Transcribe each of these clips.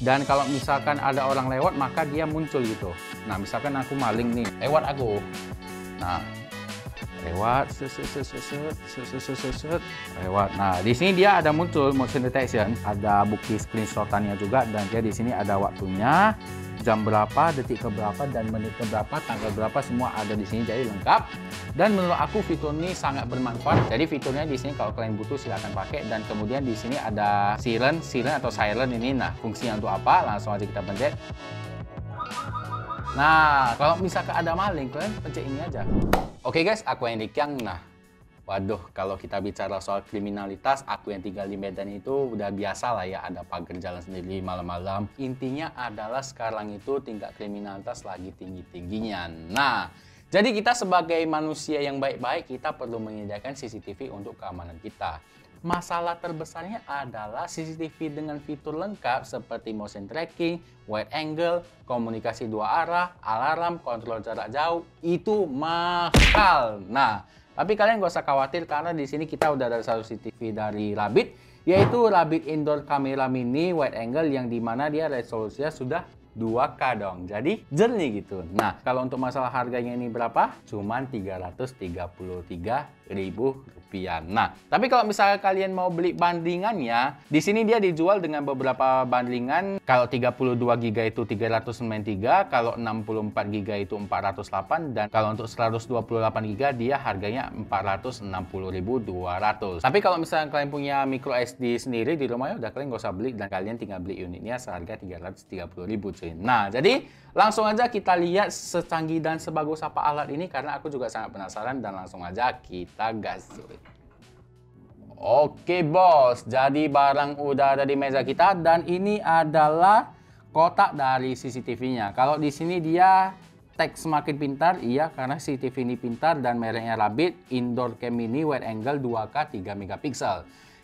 Dan kalau misalkan ada orang lewat, maka dia muncul gitu. Nah, misalkan aku maling nih, lewat aku. Nah, lewat, lewat. Nah, di sini dia ada muncul motion detection, ada bukti screenshotannya juga, dan dia di sini ada waktunya, jam berapa, detik ke berapa, dan menit ke berapa, tanggal berapa, semua ada di sini, jadi lengkap. Dan menurut aku fitur ini sangat bermanfaat. Jadi fiturnya di sini kalau kalian butuh silahkan pakai. Dan kemudian di sini ada siren atau silent ini. Nah, fungsinya untuk apa? Langsung aja kita pencet. Nah, kalau misalkan ada maling, kalian pencet ini aja. Oke guys, aku yang Dikyang. Nah, waduh, kalau kita bicara soal kriminalitas, aku yang tinggal di Medan itu udah biasa lah ya, ada pagar jalan sendiri malam-malam. Intinya adalah sekarang itu tingkat kriminalitas lagi tinggi-tingginya. Nah, jadi kita sebagai manusia yang baik-baik, kita perlu menyediakan CCTV untuk keamanan kita. Masalah terbesarnya adalah CCTV dengan fitur lengkap seperti motion tracking, wide angle, komunikasi dua arah, alarm, kontrol jarak jauh, itu mahal. Nah, tapi kalian gak usah khawatir karena di sini kita udah ada satu CCTV dari Rabbit, yaitu Rabbit Indoor Camera Mini Wide Angle yang dimana dia resolusinya sudah 2K dong, jadi jernih gitu. Nah, kalau untuk masalah harganya ini berapa? Cuman Rp333.000. Nah, tapi kalau misalnya kalian mau beli bandingannya, di sini dia dijual dengan beberapa bandingan. Kalau 32GB itu 393, kalau 64GB itu 408, dan kalau untuk 128GB dia harganya 460.200. Tapi kalau misalnya kalian punya micro SD sendiri di rumah, ya udah kalian gak usah beli dan kalian tinggal beli unitnya seharga 330.000 cuy. Nah, jadi langsung aja kita lihat secanggih dan sebagus apa alat ini karena aku juga sangat penasaran, dan langsung aja kita gas cuy. Oke bos, jadi barang udah ada di meja kita dan ini adalah kotak dari CCTV-nya. Kalau di sini dia teks semakin pintar, iya karena CCTV ini pintar dan mereknya Rabbit Indoor Cam Mini Wide Angle 2K 3MP.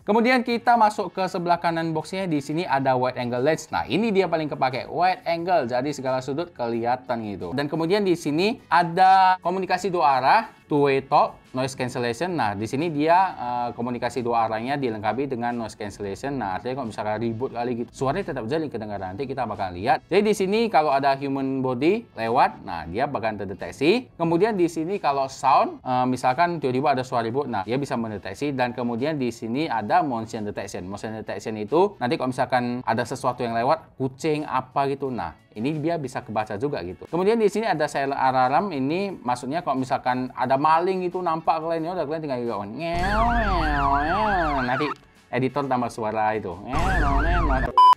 Kemudian kita masuk ke sebelah kanan boxnya, di sini ada wide angle lens. Nah, ini dia paling kepake, wide angle, jadi segala sudut kelihatan gitu. Dan kemudian di sini ada komunikasi dua arah, two-way talk, noise cancellation. Nah, di sini dia komunikasi dua arahnya dilengkapi dengan noise cancellation. Nah, artinya kalau misalnya ribut kali gitu, suaranya tetap jadi kedengaran. Nanti kita bakal lihat. Jadi di sini kalau ada human body lewat, nah dia bakal terdeteksi. Kemudian di sini kalau sound, misalkan tiba-tiba ada suara ribut, nah dia bisa mendeteksi. Dan kemudian di sini ada motion detection. Motion detection itu nanti kalau misalkan ada sesuatu yang lewat, kucing apa gitu, nah ini dia bisa kebaca juga gitu. Kemudian di sini ada silent alarm. Ini maksudnya kalau misalkan ada maling itu nampak kalian, ya udah kalian tinggal ngomong ngeo, nanti editor tambah suara itu.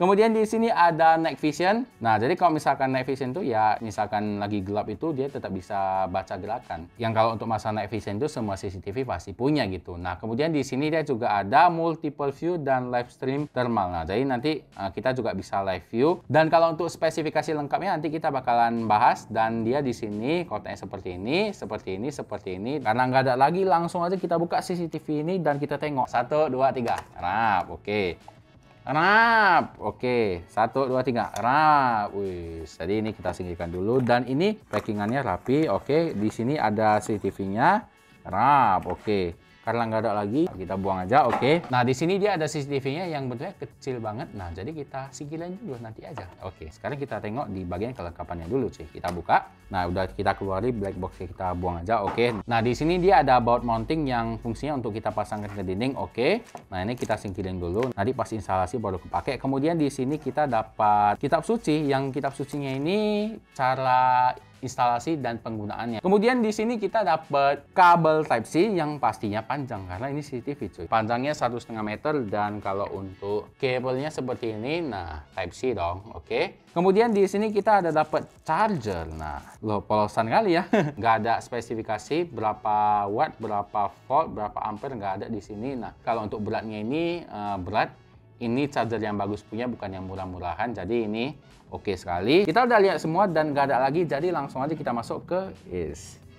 Kemudian di sini ada night vision. Nah, jadi kalau misalkan night vision itu ya misalkan lagi gelap itu dia tetap bisa baca gerakan. Yang kalau untuk masalah night vision itu semua CCTV pasti punya gitu. Nah, kemudian di sini dia juga ada multiple view dan live stream thermal. Nah, jadi nanti kita juga bisa live view. Dan kalau untuk spesifikasi lengkapnya nanti kita bakalan bahas, dan dia di sini kotaknya seperti ini, seperti ini, seperti ini. Karena nggak ada lagi, langsung aja kita buka CCTV ini dan kita tengok. 1, 2, 3. Rap, oke. Rap, oke. 1, 2, 3. Rap. Wih, jadi ini kita singkirkan dulu, dan ini packingannya rapi. Oke, di sini ada CCTV-nya. Rap, oke. Karena nggak ada lagi, kita buang aja. Oke. Nah, di sini dia ada CCTV-nya yang bentuknya kecil banget. Nah, jadi kita singkirin dulu nanti aja. Oke, sekarang kita tengok di bagian kelengkapannya dulu sih. Kita buka. Nah, udah kita keluarin black box, kita buang aja. Oke. Nah, di sini dia ada board mounting yang fungsinya untuk kita pasangkan ke dinding. Oke. Nah, ini kita singkirin dulu. Nanti pas instalasi baru kepake. Kemudian di sini kita dapat kitab suci. Yang kitab sucinya ini cara instalasi dan penggunaannya. Kemudian di sini kita dapat kabel Type-C yang pastinya panjang karena ini CCTV cuy. Panjangnya 1,5 meter, dan kalau untuk kabelnya seperti ini, nah Type-C dong. Oke. Kemudian di sini kita ada dapat charger. Nah, loh polosan kali ya. Nggak ada spesifikasi berapa watt, berapa volt, berapa ampere, nggak ada di sini. Nah, kalau untuk beratnya ini berat. Ini charger yang bagus punya, bukan yang murah-murahan. Jadi ini oke sekali. Kita udah lihat semua dan nggak ada lagi. Jadi langsung aja kita masuk ke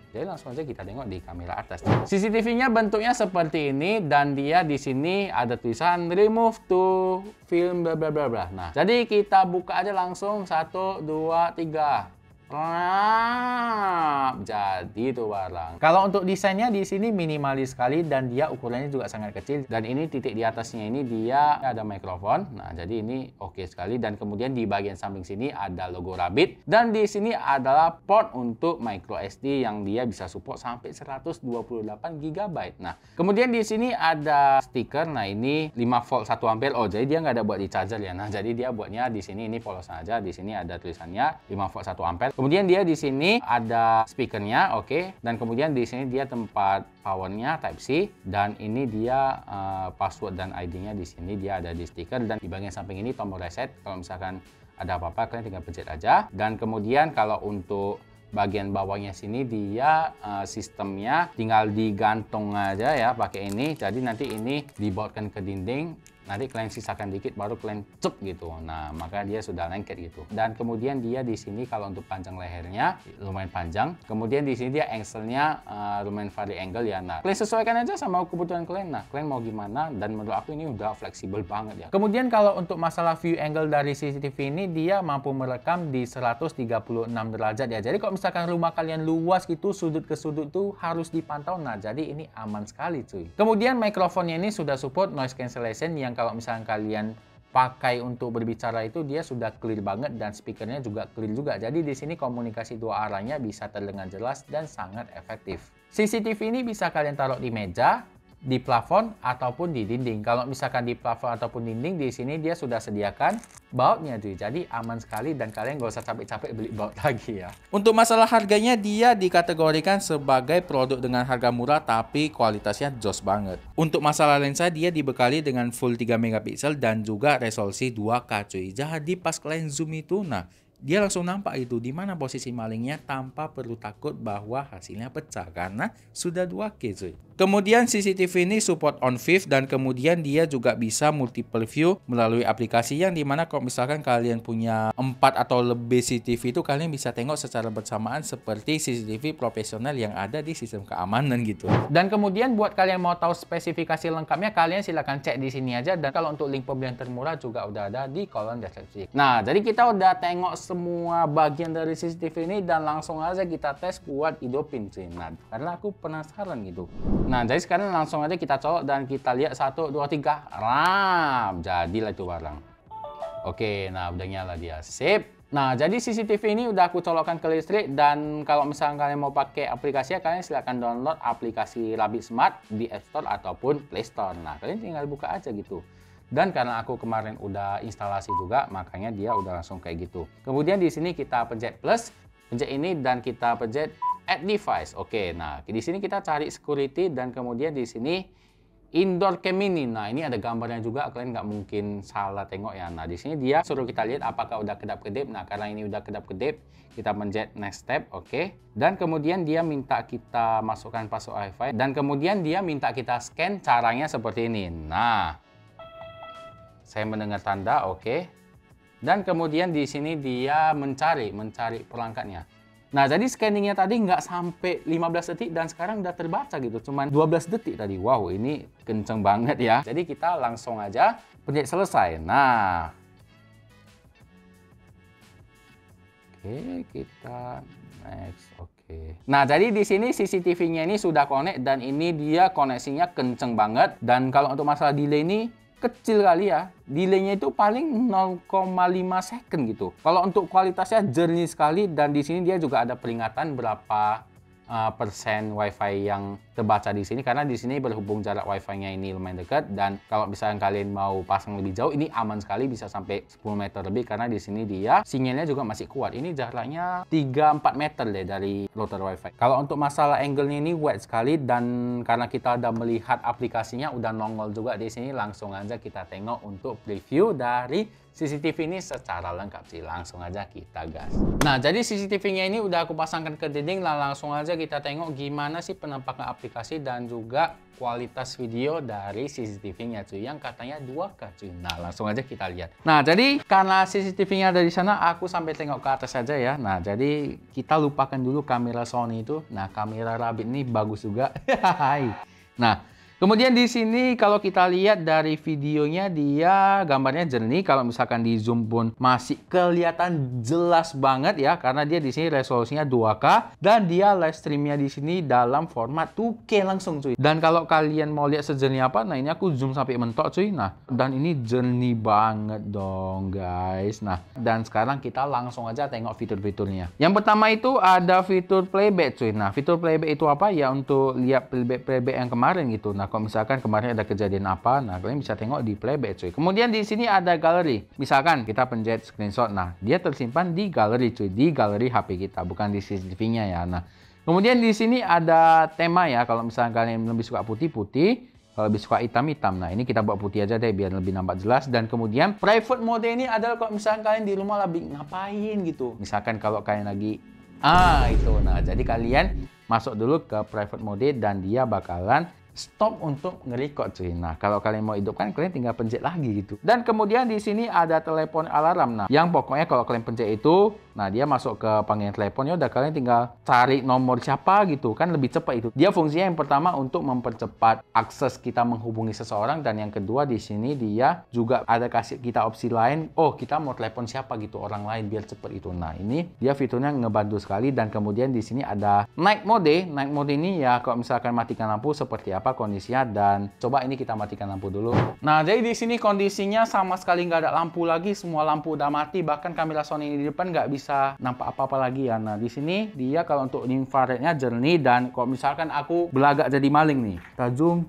Jadi langsung aja kita tengok di kamera atas. CCTV-nya bentuknya seperti ini, dan dia di sini ada tulisan remove to film bla bla bla bla. Nah, jadi kita buka aja langsung 1, 2, 3. Jadi itu barang. Kalau untuk desainnya di sini minimalis sekali dan dia ukurannya juga sangat kecil. Dan ini titik di atasnya ini dia ada mikrofon. Nah, jadi ini oke sekali. Dan kemudian di bagian samping sini ada logo Rabbit. Dan di sini adalah port untuk micro SD yang dia bisa support sampai 128 GB. Nah, kemudian di sini ada stiker. Nah, ini 5 volt 1 ampere. Oh, jadi dia nggak ada buat di charger ya. Nah, jadi dia buatnya di sini ini polos aja. Di sini ada tulisannya 5 volt 1 ampere. Kemudian dia di sini ada speakernya, oke. Dan kemudian di sini dia tempat powernya Type C. Dan ini dia password dan ID-nya di sini dia ada di stiker. Dan di bagian samping ini tombol reset. Kalau misalkan ada apa-apa kalian tinggal pencet aja. Dan kemudian kalau untuk bagian bawahnya sini dia sistemnya tinggal digantung aja ya pakai ini. Jadi nanti ini dibautkan ke dinding. Nanti kalian sisakan dikit baru kalian cep gitu. Nah, maka dia sudah lengket gitu. Dan kemudian dia di sini kalau untuk panjang lehernya lumayan panjang. Kemudian di sini dia angle-nya lumayan vari angle ya. Nah, kalian sesuaikan aja sama kebutuhan kalian. Nah, kalian mau gimana? Dan menurut aku ini udah fleksibel banget ya. Kemudian kalau untuk masalah view angle dari CCTV ini dia mampu merekam di 136 derajat ya. Jadi kalau misalkan rumah kalian luas gitu sudut ke sudut tuh harus dipantau. Nah, jadi ini aman sekali cuy. Kemudian mikrofonnya ini sudah support noise cancellation yang kalau misalnya kalian pakai untuk berbicara itu dia sudah clear banget dan speakernya juga clear juga. Jadi di sini komunikasi dua arahnya bisa terdengar jelas dan sangat efektif. CCTV ini bisa kalian taruh di meja, di plafon ataupun di dinding. Kalau misalkan di plafon ataupun dinding di sini dia sudah sediakan bautnya cuy. Jadi aman sekali dan kalian gak usah capek-capek beli baut lagi ya. Untuk masalah harganya dia dikategorikan sebagai produk dengan harga murah tapi kualitasnya jos banget. Untuk masalah lensa dia dibekali dengan full 3 megapiksel dan juga resolusi 2K cuy. Jadi pas kalian zoom itu dia langsung nampak itu di mana posisi malingnya tanpa perlu takut bahwa hasilnya pecah karena sudah 2K cuy. Kemudian CCTV ini support on fifth dan kemudian dia juga bisa multiple view melalui aplikasi yang dimana kalau misalkan kalian punya 4 atau lebih CCTV itu kalian bisa tengok secara bersamaan seperti CCTV profesional yang ada di sistem keamanan gitu. Dan kemudian buat kalian mau tahu spesifikasi lengkapnya kalian silahkan cek di sini aja dan kalau untuk link pembelian termurah juga udah ada di kolom deskripsi. Nah, jadi kita udah tengok semua bagian dari CCTV ini dan langsung aja kita tes buat hidupin cuy. Nah, karena aku penasaran gitu. Nah, jadi sekarang langsung aja kita colok dan kita lihat 1, 2, 3. Ram, jadilah itu barang. Oke, nah udah nyala dia. Sip. Nah, jadi CCTV ini udah aku colokkan ke listrik dan kalau misalnya kalian mau pakai aplikasinya, kalian silahkan download aplikasi Rabbit Smart di App Store ataupun Play Store. Nah, kalian tinggal buka aja gitu. Dan karena aku kemarin udah instalasi juga, makanya dia udah langsung kayak gitu. Kemudian di sini kita pencet plus, pencet ini dan kita pencet add device. Oke, nah di sini kita cari security dan kemudian di sini indoor cam ini. Nah, ini ada gambarnya juga, kalian nggak mungkin salah tengok ya. Nah, di sini dia suruh kita lihat apakah udah kedap-kedip. Nah, karena ini udah kedap-kedip, kita pencet next step, oke. Dan kemudian dia minta kita masukkan password Wi-Fi dan kemudian dia minta kita scan. Caranya seperti ini. Nah, saya mendengar tanda, oke. Dan kemudian di sini dia mencari perangkatnya. Nah, jadi scanningnya tadi nggak sampai 15 detik dan sekarang udah terbaca gitu. Cuman 12 detik tadi. Wow, ini kenceng banget ya. Jadi kita langsung aja pencet selesai. Nah, oke, kita next. Oke. Nah, jadi di sini CCTV-nya ini sudah connect dan ini dia koneksinya kenceng banget. Dan kalau untuk masalah delay ini kecil kali ya, delaynya itu paling 0,5 second gitu. Kalau untuk kualitasnya jernih sekali dan di sini dia juga ada peringatan berapa persen WiFi yang terbaca di sini karena di sini berhubung jarak WiFi-nya ini lumayan dekat dan kalau misalnya kalian mau pasang lebih jauh ini aman sekali bisa sampai 10 meter lebih karena di sini dia sinyalnya juga masih kuat. Ini jaraknya 3-4 meter deh dari router WiFi. Kalau untuk masalah angle-nya ini wide sekali dan karena kita udah melihat aplikasinya udah nongol juga di sini langsung aja kita tengok untuk preview dari CCTV ini secara lengkap sih. Langsung aja kita gas. Nah, jadi CCTV-nya ini udah aku pasangkan ke dinding. Nah, langsung aja kita tengok gimana sih penampakan aplikasi dan juga kualitas video dari CCTV-nya cuy. Yang katanya 2K cuy. Nah, langsung aja kita lihat. Nah, jadi karena CCTV-nya dari sana, aku sampai tengok ke atas aja ya. Nah, jadi kita lupakan dulu kamera Sony itu. Nah, kamera Rabbit ini bagus juga. Nah, Kemudian di sini kalau kita lihat dari videonya dia gambarnya jernih. Kalau misalkan di zoom pun masih kelihatan jelas banget ya karena dia di sini resolusinya 2K dan dia live streamnya di sini dalam format 2K langsung cuy. Dan kalau kalian mau lihat sejernih apa, nah ini aku zoom sampai mentok cuy. Nah, dan ini jernih banget dong guys. Nah, dan sekarang kita langsung aja tengok fitur-fiturnya. Yang pertama itu ada fitur playback cuy. Nah, fitur playback itu apa ya, untuk lihat playback yang kemarin gitu. Nah, kalau misalkan kemarin ada kejadian apa, nah kalian bisa tengok di playback cuy. Kemudian di sini ada galeri. Misalkan kita pencet screenshot, nah dia tersimpan di galeri cuy, di galeri HP kita, bukan di CCTV-nya ya. Nah, kemudian di sini ada tema ya. Kalau misalkan kalian lebih suka putih-putih, kalau lebih suka hitam-hitam, nah ini kita buat putih aja deh biar lebih nampak jelas. Dan kemudian private mode ini adalah kalau misalkan kalian di rumah lagi ngapain gitu. Misalkan kalau kalian lagi itu. Nah, jadi kalian masuk dulu ke private mode dan dia bakalan stop untuk nge-record cuy. Nah, kalau kalian mau hidupkan, kalian tinggal pencet lagi gitu. Dan kemudian di sini ada telepon alarm. Nah, yang pokoknya kalau kalian pencet itu, nah dia masuk ke panggilan teleponnya, udah kalian tinggal cari nomor siapa gitu, kan lebih cepat itu. Dia fungsinya yang pertama untuk mempercepat akses kita menghubungi seseorang, dan yang kedua di sini dia juga ada kasih kita opsi lain. Oh, kita mau telepon siapa gitu, orang lain biar cepet itu. Nah, ini dia fiturnya ngebantu sekali. Dan kemudian di sini ada night mode. Night mode ini ya kalau misalkan matikan lampu seperti apa kondisinya, dan coba ini kita matikan lampu dulu. Nah, jadi di sini kondisinya sama sekali nggak ada lampu lagi, semua lampu udah mati, bahkan kamera Sony ini di depan nggak bisa nampak apa-apa lagi ya. Nah, di sini dia kalau untuk infrarednya jernih, dan kalau misalkan aku belagak jadi maling nih, kita zoom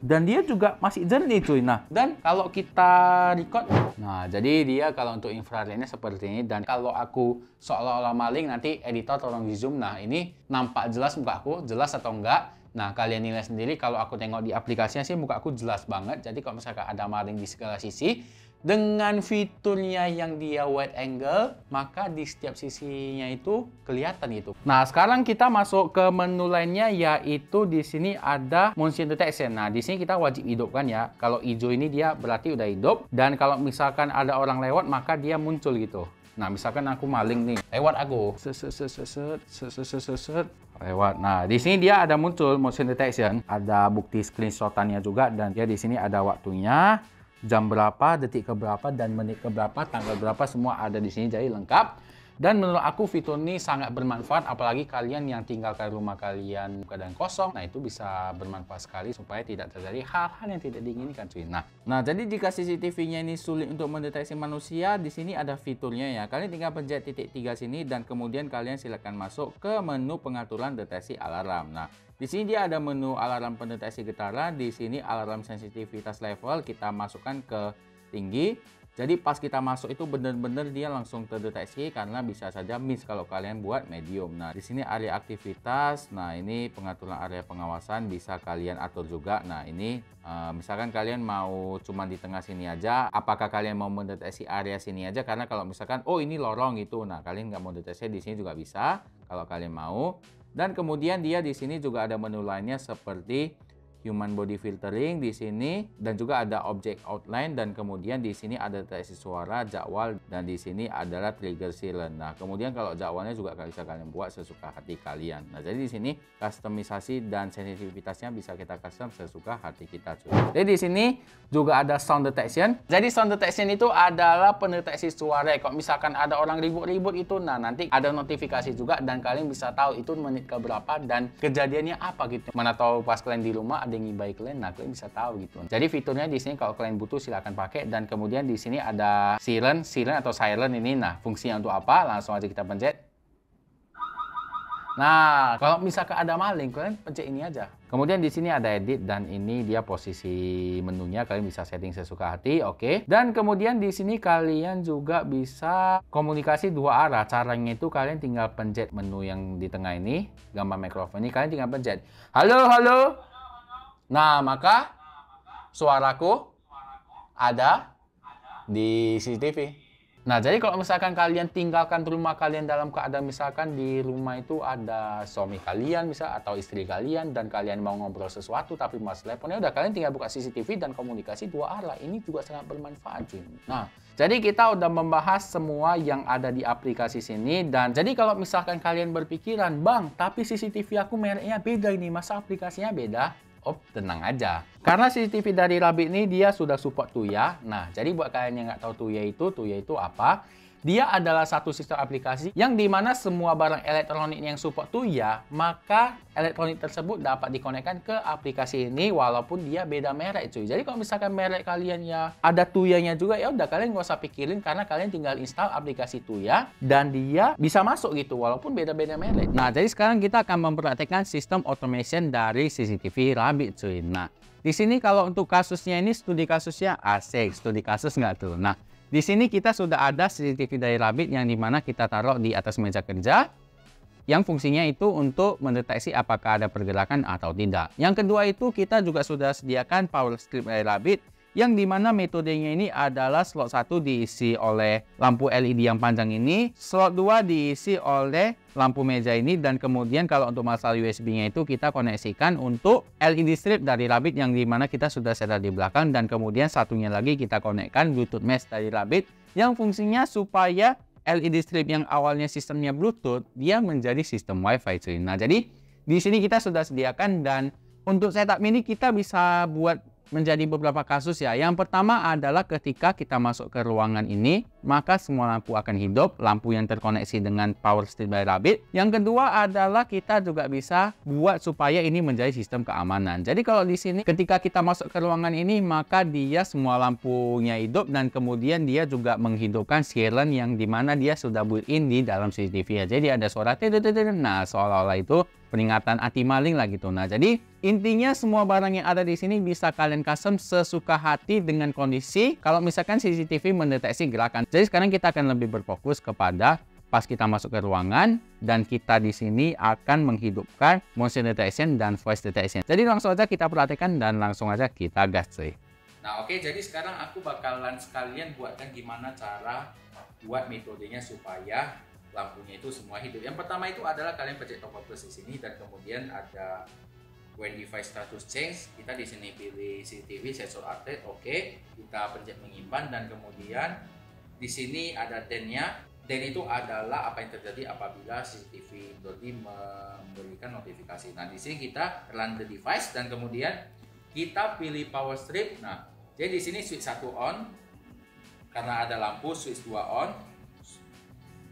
dan dia juga masih jernih cuy. Nah, dan kalau kita record, nah jadi dia kalau untuk infrarednya seperti ini, dan kalau aku seolah-olah maling nanti editor tolong di zoom. Nah, ini nampak jelas muka aku, jelas atau enggak. Nah, kalian nilai sendiri. Kalau aku tengok di aplikasinya sih muka aku jelas banget. Jadi kalau misalkan ada maling di segala sisi, dengan fiturnya yang dia wide angle, maka di setiap sisinya itu kelihatan gitu. Nah, sekarang kita masuk ke menu lainnya, yaitu di sini ada motion detection. Nah, di sini kita wajib hidupkan ya. Kalau hijau ini dia berarti udah hidup, dan kalau misalkan ada orang lewat maka dia muncul gitu. Nah, misalkan aku maling nih, lewat aku, lewat. Nah, di sini dia ada muncul motion detection, ada bukti screenshotannya juga, dan dia di sini ada waktunya, jam berapa, detik ke berapa, dan menit ke berapa, tanggal berapa, semua ada di sini, jadi lengkap. Dan menurut aku fitur ini sangat bermanfaat, apalagi kalian yang tinggalkan rumah kalian keadaan kosong. Nah, itu bisa bermanfaat sekali supaya tidak terjadi hal-hal yang tidak diinginkan cuy. Nah, jadi jika CCTV-nya ini sulit untuk mendeteksi manusia, di sini ada fiturnya ya. Kalian tinggal pencet titik 3 sini, dan kemudian kalian silakan masuk ke menu pengaturan deteksi alarm. Nah, di sini dia ada menu alarm pendeteksi getaran. Di sini alarm sensitivitas level kita masukkan ke tinggi. Jadi pas kita masuk itu benar-benar dia langsung terdeteksi, karena bisa saja miss kalau kalian buat medium. Nah, di sini area aktivitas. Nah, ini pengaturan area pengawasan bisa kalian atur juga. Nah, ini misalkan kalian mau cuma di tengah sini aja, apakah kalian mau mendeteksi area sini aja? Karena kalau misalkan oh ini lorong gitu, nah kalian nggak mau deteksi di sini juga bisa kalau kalian mau. Dan kemudian dia di sini juga ada menu lainnya seperti human body filtering di sini, dan juga ada object outline, dan kemudian di sini ada deteksi suara, jadwal, dan di sini adalah trigger silent. Nah, kemudian kalau jadwalnya juga bisa kalian buat sesuka hati kalian. Nah, jadi di sini customisasi dan sensitivitasnya bisa kita custom sesuka hati kita cuy. Jadi di sini juga ada sound detection. Jadi sound detection itu adalah pendeteksi suara. Kalau misalkan ada orang ribut-ribut itu, nah nanti ada notifikasi juga, dan kalian bisa tahu itu menit ke berapa dan kejadiannya apa gitu. Mana tahu pas kalian di rumah ada yang ngibai kalian, nah kalian bisa tahu gitu. Jadi fiturnya di sini kalau kalian butuh silahkan pakai. Dan kemudian di sini ada silent atau silent ini. Nah, fungsinya untuk apa? Langsung aja kita pencet. Nah, kalau misalkan ada maling, kalian pencet ini aja. Kemudian di sini ada edit, dan ini dia posisi menunya, kalian bisa setting sesuka hati, oke. Dan kemudian di sini kalian juga bisa komunikasi dua arah. Caranya itu kalian tinggal pencet menu yang di tengah ini, gambar mikrofon ini, kalian tinggal pencet. Halo, halo. Nah, maka suaraku ada di CCTV. Nah, jadi kalau misalkan kalian tinggalkan rumah kalian dalam keadaan misalkan di rumah itu ada suami kalian misal atau istri kalian, dan kalian mau ngobrol sesuatu tapi mas teleponnya, udah kalian tinggal buka CCTV dan komunikasi dua arah. Ini juga sangat bermanfaat cuy. Nah, jadi kita udah membahas semua yang ada di aplikasi sini. Dan jadi kalau misalkan kalian berpikiran, bang, tapi CCTV aku mereknya beda ini, masa aplikasinya beda? Oh, tenang aja. Karena CCTV dari Rabbit ini dia sudah support Tuya. Nah, jadi buat kalian yang nggak tahu Tuya itu apa? Dia adalah satu sistem aplikasi yang dimana semua barang elektronik yang support Tuya, maka elektronik tersebut dapat dikonekkan ke aplikasi ini walaupun dia beda merek cuy. Jadi kalau misalkan merek kalian ya ada Tuyanya juga, ya udah kalian nggak usah pikirin karena kalian tinggal install aplikasi Tuya dan dia bisa masuk gitu walaupun beda-beda merek. Nah, jadi sekarang kita akan mempraktekkan sistem automation dari CCTV Rabbit cuy. Nah, di sini kalau untuk kasusnya ini studi kasusnya asik, studi kasus nggak tuh? Nah, di sini kita sudah ada CCTV dari Rabbit yang dimana kita taruh di atas meja kerja yang fungsinya itu untuk mendeteksi apakah ada pergerakan atau tidak. Yang kedua itu kita juga sudah sediakan power strip dari Rabbit yang dimana metodenya ini adalah slot 1 diisi oleh lampu LED yang panjang ini, slot 2 diisi oleh lampu meja ini, dan kemudian kalau untuk masalah USB-nya itu kita koneksikan untuk LED strip dari Rabbit yang dimana kita sudah setel di belakang, dan kemudian satunya lagi kita konekkan Bluetooth mesh dari Rabbit yang fungsinya supaya LED strip yang awalnya sistemnya Bluetooth dia menjadi sistem WiFi cuy. Nah, jadi di sini kita sudah sediakan, dan untuk setup ini kita bisa buat menjadi beberapa kasus ya. Yang pertama adalah ketika kita masuk ke ruangan ini, maka semua lampu akan hidup, lampu yang terkoneksi dengan power strip dari Rabbit. Yang kedua adalah kita juga bisa buat supaya ini menjadi sistem keamanan. Jadi kalau di sini ketika kita masuk ke ruangan ini, maka dia semua lampunya hidup dan kemudian dia juga menghidupkan siren yang dimana dia sudah built-in di dalam CCTV ya. Jadi ada suara nah seolah-olah itu peringatan anti maling lah gitu. Nah, jadi intinya semua barang yang ada di sini bisa kalian custom sesuka hati dengan kondisi kalau misalkan CCTV mendeteksi gerakan. Jadi sekarang kita akan lebih berfokus kepada pas kita masuk ke ruangan dan kita di sini akan menghidupkan motion detection dan voice detection. Jadi langsung aja kita perhatikan dan langsung aja kita gas cuy. Nah, oke, jadi sekarang aku bakalan sekalian buatkan gimana cara buat metodenya supaya lampunya itu semua hidup. Yang pertama itu adalah kalian pencet tombol plus di sini dan kemudian ada when device status change. Kita di sini pilih CCTV sensor update, oke. Kita pencet menyimpan dan kemudian di sini ada den-nya. Den itu adalah apa yang terjadi apabila CCTV Dodi memberikan notifikasi. Nah, di sini kita run the device dan kemudian kita pilih power strip. Nah, jadi di sini switch 1 on karena ada lampu, switch 2 on.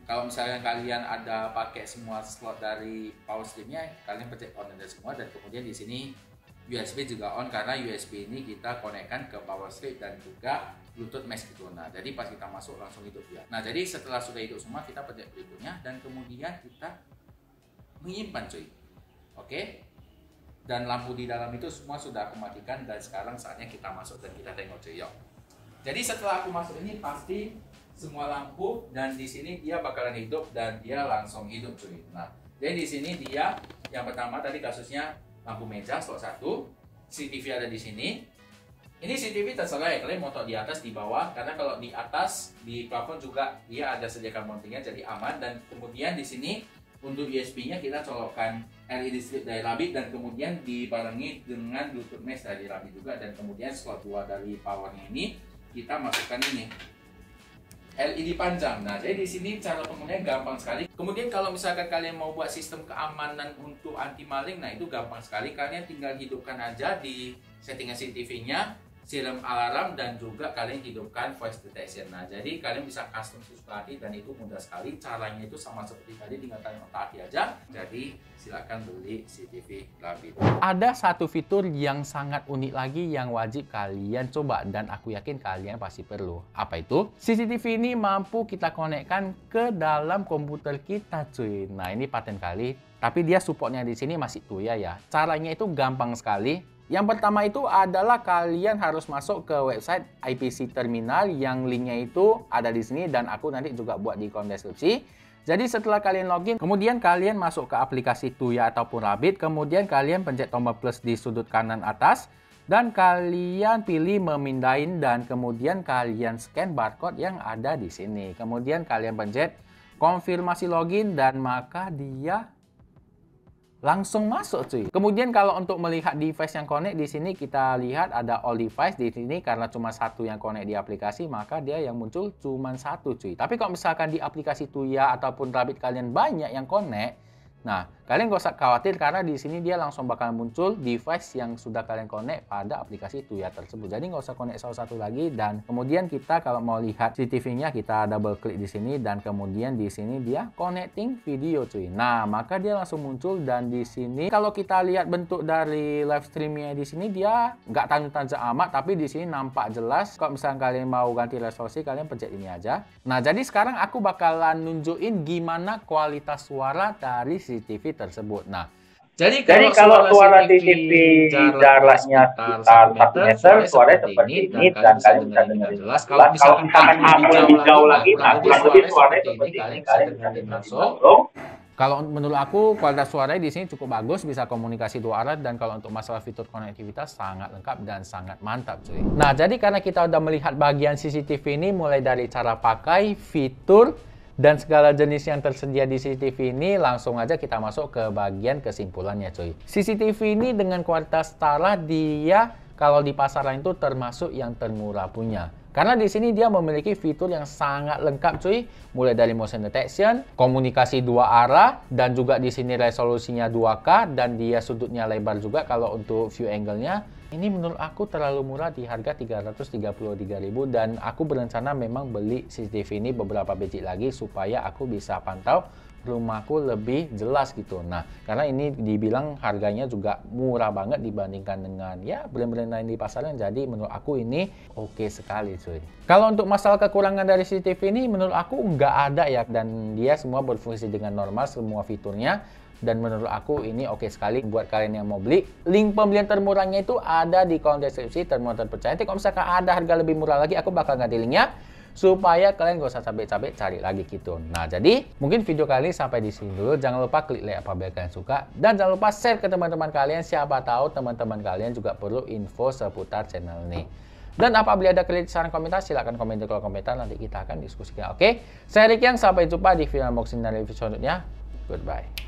Kalau misalnya kalian ada pakai semua slot dari power stripnya, kalian pencet on aja semua dan kemudian di sini USB juga on karena USB ini kita konekkan ke power strip dan juga Bluetooth mesh gitu. Nah, jadi pas kita masuk langsung hidup ya. Nah, jadi setelah sudah hidup semua kita pencet berikutnya dan kemudian kita menyimpan cuy. Oke. Dan lampu di dalam itu semua sudah aku matikan dan sekarang saatnya kita masuk dan kita tengok cuy. Yuk. Jadi setelah aku masuk ini pasti semua lampu dan di sini dia bakalan hidup dan dia langsung hidup cuy. Nah, jadi di sini dia yang pertama tadi kasusnya lampu meja slot 1, CCTV ada di sini. Ini CCTV terserah ya, kalian mau taruh di atas di bawah karena kalau di atas di plafon juga dia ada sediakan mountingnya jadi aman, dan kemudian di sini untuk USB-nya kita colokkan LED strip dari Rabbit dan kemudian dibarengi dengan Bluetooth mesh dari Rabbit juga, dan kemudian slot 2 dari powernya ini kita masukkan ini LED panjang. Nah, jadi di sini cara penggunanya gampang sekali. Kemudian kalau misalkan kalian mau buat sistem keamanan untuk anti maling, nah itu gampang sekali. Kalian tinggal hidupkan aja di settingan CCTV-nya siren alarm dan juga kalian hidupkan voice detection. Nah, jadi kalian bisa custom sesuka hati dan itu mudah sekali. Caranya itu sama seperti tadi, tinggal kalian otak-atik aja. Jadi silakan beli CCTV Rabbit. Ada satu fitur yang sangat unik lagi yang wajib kalian coba dan aku yakin kalian pasti perlu. Apa itu? CCTV ini mampu kita konekkan ke dalam komputer kita cuy. Nah, ini paten kali. Tapi dia supportnya di sini masih Tuya ya. Caranya itu gampang sekali. Yang pertama itu adalah kalian harus masuk ke website IPC Terminal yang linknya itu ada di sini dan aku nanti juga buat di kolom deskripsi. Jadi setelah kalian login, kemudian kalian masuk ke aplikasi Tuya ataupun Rabbit, kemudian kalian pencet tombol plus di sudut kanan atas dan kalian pilih memindahin dan kemudian kalian scan barcode yang ada di sini. Kemudian kalian pencet konfirmasi login dan maka dia langsung masuk cuy. Kemudian kalau untuk melihat device yang connect di sini kita lihat ada all device di sini karena cuma satu yang connect di aplikasi maka dia yang muncul cuma satu cuy. Tapi kalau misalkan di aplikasi Tuya ataupun Rabbit kalian banyak yang connect, Nah, kalian nggak usah khawatir karena di sini dia langsung bakal muncul device yang sudah kalian connect pada aplikasi Tuya tersebut. Jadi nggak usah connect salah satu lagi, dan kemudian kita kalau mau lihat CCTV-nya kita double klik di sini dan kemudian di sini dia connecting video cuy. Nah, maka dia langsung muncul, dan di sini kalau kita lihat bentuk dari live streamnya di sini dia nggak tajam amat, tapi di sini nampak jelas. Kalau misalnya kalian mau ganti resolusi, kalian pencet ini aja. Nah, jadi sekarang aku bakalan nunjukin gimana kualitas suara dari CCTV tersebut. Nah, jadi kalau suara CCTV jaraknya sekitar 1 meter, suaranya seperti ini, dan kalian bisa dengerin jelas. Kalau misalkan aku lebih jauh lagi, nah kurang lebih suaranya seperti ini, kalian bisa dengerin langsung. Kalau menurut aku kualitas suaranya di sini cukup bagus, bisa komunikasi 2 arah, dan kalau untuk masalah fitur konektivitas sangat lengkap dan sangat mantap cuy. Nah, jadi karena kita udah melihat bagian CCTV ini mulai dari cara pakai, fitur, dan segala jenis yang tersedia di CCTV ini, langsung aja kita masuk ke bagian kesimpulannya cuy. CCTV ini dengan kualitas setara, dia kalau di pasaran itu termasuk yang termurah punya. Karena di sini dia memiliki fitur yang sangat lengkap cuy, mulai dari motion detection, komunikasi 2 arah, dan juga di sini resolusinya 2K, dan dia sudutnya lebar juga kalau untuk view angle-nya. Ini menurut aku terlalu murah di harga 333.000, dan aku berencana memang beli CCTV ini beberapa biji lagi supaya aku bisa pantau rumahku lebih jelas gitu. Nah, karena ini dibilang harganya juga murah banget dibandingkan dengan ya brand-brand lain di pasaran, jadi menurut aku ini oke sekali cuy. Kalau untuk masalah kekurangan dari CCTV ini menurut aku nggak ada ya, dan dia semua berfungsi dengan normal semua fiturnya. Dan menurut aku ini oke sekali buat kalian yang mau beli. Link pembelian termurahnya itu ada di kolom deskripsi, termurah terpercaya. Nanti kalau misalkan ada harga lebih murah lagi, aku bakal ganti linknya supaya kalian gak usah capek-capek cari lagi gitu. Nah, jadi mungkin video kali ini sampai di sini dulu. Jangan lupa klik like apabila kalian suka, dan jangan lupa share ke teman-teman kalian. Siapa tahu teman-teman kalian juga perlu info seputar channel ini. Dan apabila ada kritik, saran, komentar, silahkan komen di kolom komentar. Nanti kita akan diskusikan. Oke, saya Rikyang, sampai jumpa di video unboxing dan review selanjutnya. Goodbye.